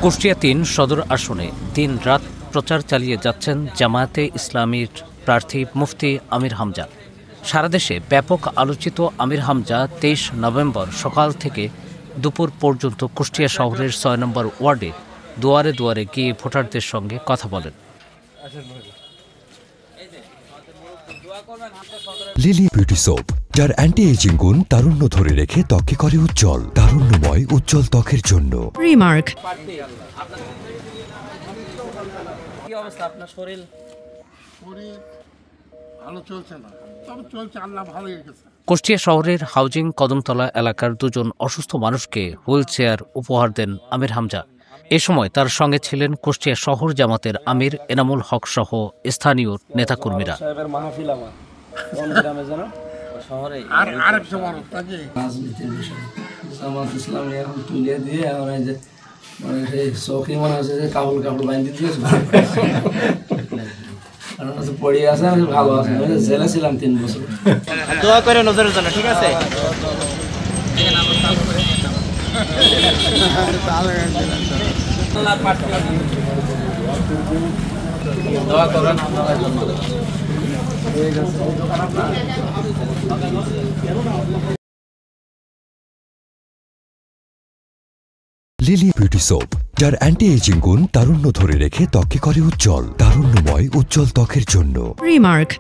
কুষ্টিয়া ৩ সদর আসনে দিন-রাত প্রচার চালিয়ে যাচ্ছেন জামায়াতে ইসলামীর প্রার্থী মুফতি আমির হামজা। সারা দেশে ব্যাপক আলোচিত আমির হামজা ২৩ নভেম্বর সকাল থেকে দুপুর পর্যন্ত কুষ্টিয়া শহরের ৬ নম্বর ওয়ার্ডে দুয়ারে দুয়ারে গিয়ে ভোটারদের সঙ্গে কথা বলেন। লিলি বিউটি সোপ, যার অ্যান্টি এজিং গুণ তারুণ্য ধরে রেখে ত্বকে করে উজ্জ্বল। তারুণ্যময় উজ্জ্বল ত্বকের জন্য রিমার্ক। কি অবস্থা আপনার শরীর? ভালো চলছে না, তবে চলছে, আল্লাহ ভালোই রেখেছে। কুষ্টিয়া শহরের হাউজিং কদমতলা এলাকার দুজন অসুস্থ মানুষকে হুইল চেয়ার উপহার দেন আমির হামজা। এ সময় তার সঙ্গে ছিলেন কুষ্টিয়া শহর জামাতের আমির এনামুল হক সহ স্থানীয় নেতাকর্মীরা। পড়ে আছে, ভালো আছে, জেলে ছিলাম ৩ বছর। দোয়া করে নজরের জন্য, ঠিক আছে? দোয়া করেন। লিলি বিউটি সোপ, যার অ্যান্টি এজিং গুণ তারুণ্য ধরে রেখে ত্বকে করে উজ্জ্বল। তারুণ্যময় উজ্জ্বল ত্বকের জন্য রিমার্ক।